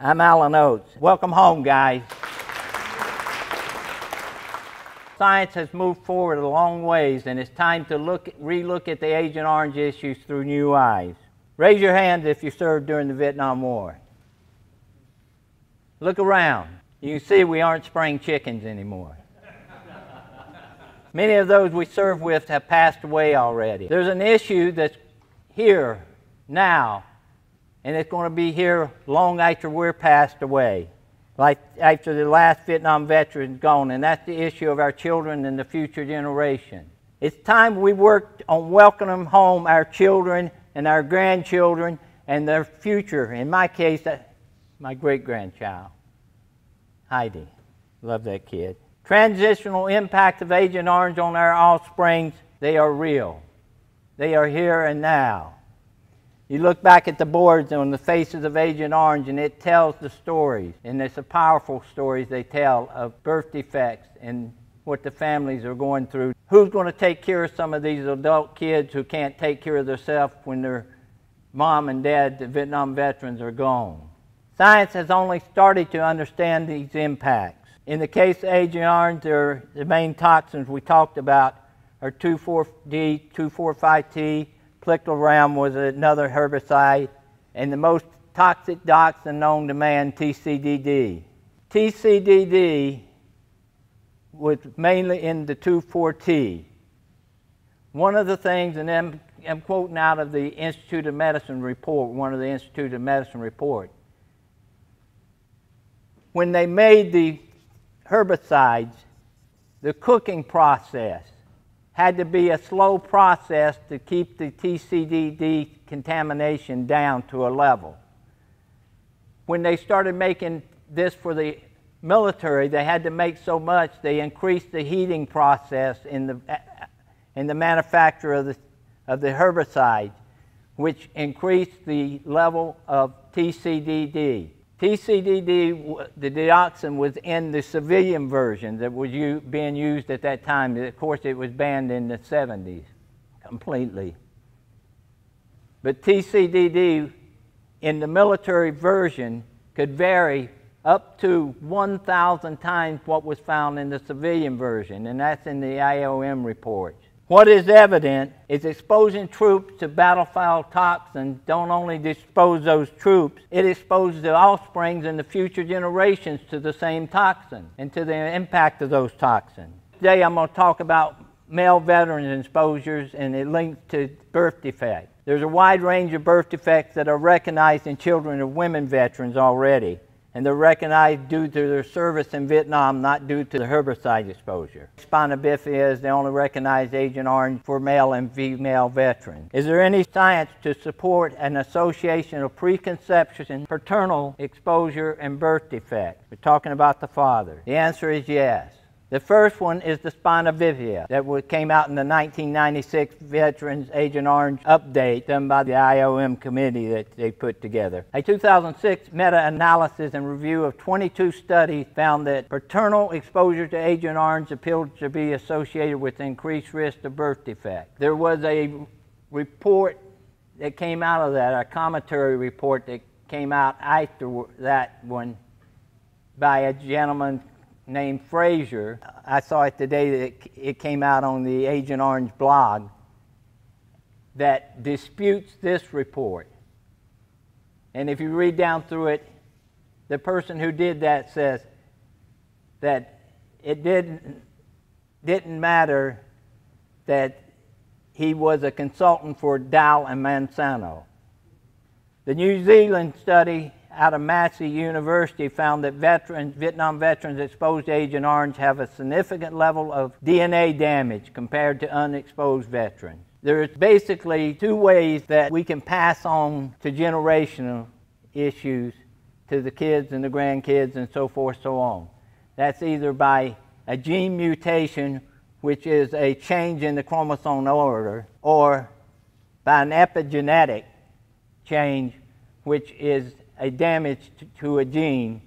I'm Alan Oates. Welcome home, guys. Science has moved forward a long ways, and it's time to relook at the Agent Orange issues through new eyes. Raise your hand if you served during the Vietnam War. Look around. You can see we aren't spring chickens anymore. Many of those we served with have passed away already. There's an issue that's here now, and it's going to be here long after we're passed away, like after the last Vietnam veteran's gone, and that's the issue of our children and the future generation. It's time we worked on welcoming home our children and our grandchildren and their future. In my case, my great-grandchild, Heidi. Love that kid. Transitional impact of Agent Orange on our offsprings, they are real. They are here and now. You look back at the boards on the faces of Agent Orange, and it tells the stories, and it's the powerful stories they tell of birth defects and what the families are going through. Who's going to take care of some of these adult kids who can't take care of themselves when their mom and dad, the Vietnam veterans, are gone? Science has only started to understand these impacts. In the case of Agent Orange, the main toxins we talked about are 2,4-D, 2,4,5-T, plicloram was another herbicide, and the most toxic dioxin known to man, TCDD. TCDD was mainly in the 2,4-T. One of the things, and I'm quoting out of the Institute of Medicine report, one of the Institute of Medicine reports, when they made the herbicides, the cooking process had to be a slow process to keep the TCDD contamination down to a level. When they started making this for the military, they had to make so much, they increased the heating process in the manufacture of the herbicides, which increased the level of TCDD. TCDD, the dioxin, was in the civilian version that was being used at that time. Of course, it was banned in the 70s completely. But TCDD in the military version could vary up to 1,000 times what was found in the civilian version, and that's in the IOM reports. What is evident is exposing troops to battlefield toxins don't only expose those troops, it exposes the offsprings and the future generations to the same toxin and to the impact of those toxins. Today I'm going to talk about male veterans exposures and it links to birth defects. There's a wide range of birth defects that are recognized in children of women veterans already, and they're recognized due to their service in Vietnam, not due to the herbicide exposure. Spina bifida is the only recognized Agent Orange for male and female veterans. Is there any science to support an association of preconception, paternal exposure, and birth defects? We're talking about the father. The answer is yes. The first one is the spina bifida that came out in the 1996 Veterans Agent Orange update done by the IOM committee that they put together. A 2006 meta-analysis and review of 22 studies found that paternal exposure to Agent Orange appeared to be associated with increased risk of birth defects. There was a report that came out of that, a commentary report that came out after that one by a gentleman named Frazier. I saw it today that it came out on the Agent Orange blog that disputes this report. And if you read down through it, the person who did that says that it didn't matter that he was a consultant for Dow and Monsanto. The New Zealand study out of Massey University found that Vietnam veterans exposed to Agent Orange have a significant level of DNA damage compared to unexposed veterans. There's basically two ways that we can pass on to generational issues to the kids and the grandkids and so forth, so on. That's either by a gene mutation, which is a change in the chromosome order, or by an epigenetic change, which is a damage to a gene,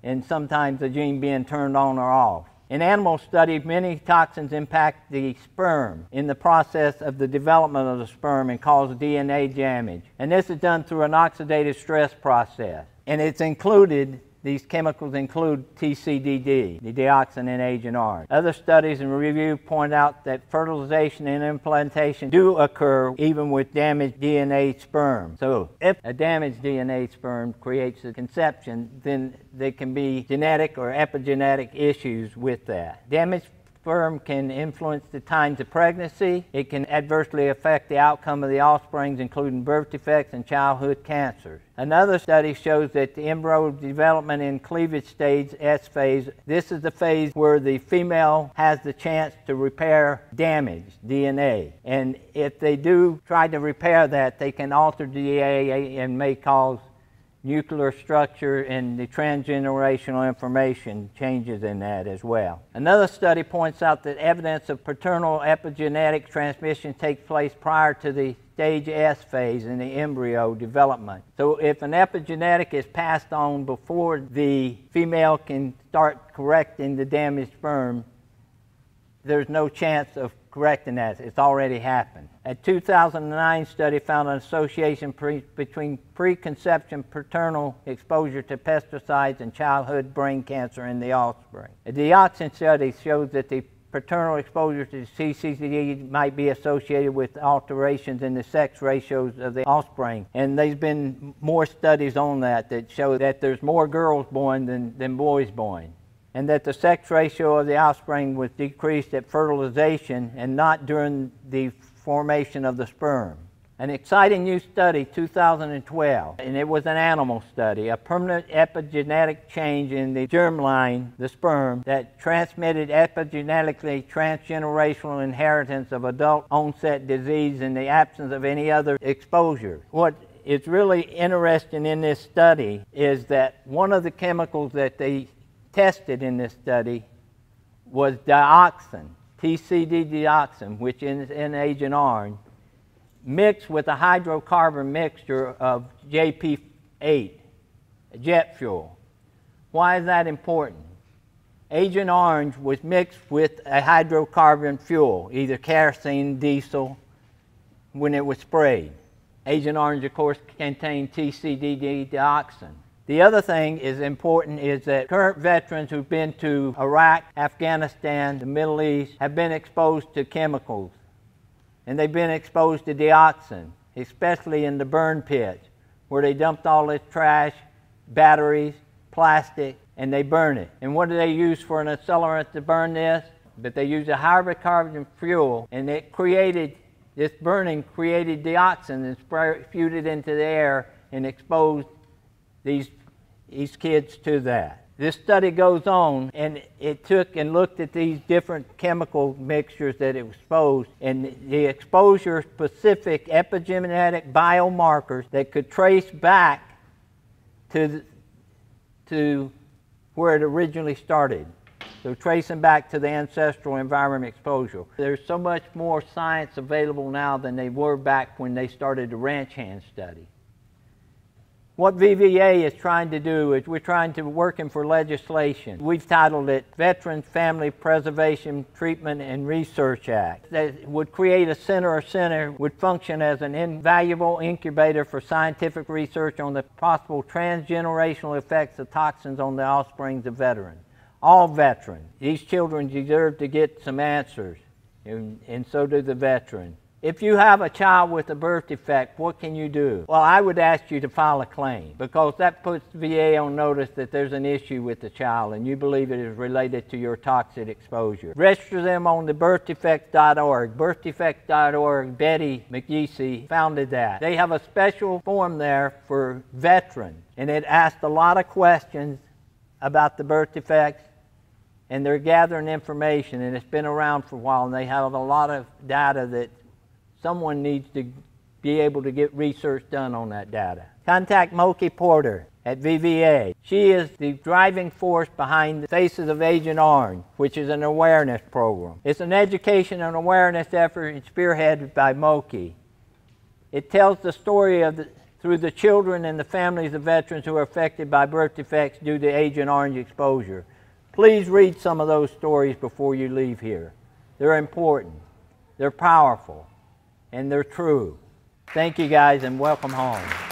and sometimes the gene being turned on or off. In animal studies, many toxins impact the sperm in the process of the development of the sperm and cause DNA damage. And this is done through an oxidative stress process. And it's included, these chemicals include TCDD, the dioxin in Agent Orange. Other studies and review point out that fertilization and implantation do occur even with damaged DNA sperm. So if a damaged DNA sperm creates a conception, then there can be genetic or epigenetic issues with that. Damaged sperm can influence the times of pregnancy. It can adversely affect the outcome of the offspring, including birth defects and childhood cancers. Another study shows that the embryo development in cleavage stage, S phase, this is the phase where the female has the chance to repair damaged DNA. And if they do try to repair that, they can alter DNA and may cause nuclear structure and the transgenerational information changes in that as well. Another study points out that evidence of paternal epigenetic transmission takes place prior to the stage S phase in the embryo development. So if an epigenetic is passed on before the female can start correcting the damaged sperm, there's no chance of correcting that. It's already happened. A 2009 study found an association between preconception paternal exposure to pesticides and childhood brain cancer in the offspring. A dioxin study shows that the paternal exposure to TCDD might be associated with alterations in the sex ratios of the offspring. And there's been more studies on that that show that there's more girls born than boys born, and that the sex ratio of the offspring was decreased at fertilization and not during the formation of the sperm. An exciting new study, 2012, and it was an animal study, a permanent epigenetic change in the germline, the sperm, that transmitted epigenetically transgenerational inheritance of adult onset disease in the absence of any other exposure. What is really interesting in this study is that one of the chemicals that they tested in this study was dioxin, TCD dioxin, which is in Agent Orange, mixed with a hydrocarbon mixture of JP8, jet fuel. Why is that important? Agent Orange was mixed with a hydrocarbon fuel, either kerosene, diesel, when it was sprayed. Agent Orange, of course, contained TCD dioxin. The other thing is important is that current veterans who've been to Iraq, Afghanistan, the Middle East have been exposed to chemicals. And they've been exposed to dioxin, especially in the burn pits, where they dumped all this trash, batteries, plastic, and they burn it. And what do they use for an accelerant to burn this? But they use a hydrocarbon fuel, and it created, this burning created dioxin and spewed it into the air and exposed these kids to that. This study goes on, and it took and looked at these different chemical mixtures that it exposed, and the exposure-specific epigenetic biomarkers that could trace back to where it originally started. So tracing back to the ancestral environment exposure. There's so much more science available now than they were back when they started the ranch hand study. What VVA is trying to do is we're trying to work for legislation. We've titled it Veterans Family Preservation, Treatment, and Research Act. That would create a center, or center would function as an invaluable incubator for scientific research on the possible transgenerational effects of toxins on the offspring of veterans. All veterans. These children deserve to get some answers, and so do the veterans. If you have a child with a birth defect, what can you do? Well, I would ask you to file a claim, because that puts VA on notice that there's an issue with the child and you believe it is related to your toxic exposure. Register them on the birthdefects.org. Birthdefects.org, Betty McGeesey founded that. They have a special form there for veterans, and it asks a lot of questions about the birth defects, and they're gathering information, and it's been around for a while, and they have a lot of data that someone needs to be able to get research done on that data. Contact Moki Porter at VVA. She is the driving force behind the Faces of Agent Orange, which is an awareness program. It's an education and awareness effort spearheaded by Moki. It tells the story of through the children and the families of veterans who are affected by birth defects due to Agent Orange exposure. Please read some of those stories before you leave here. They're important, they're powerful, and they're true. Thank you guys, and welcome home.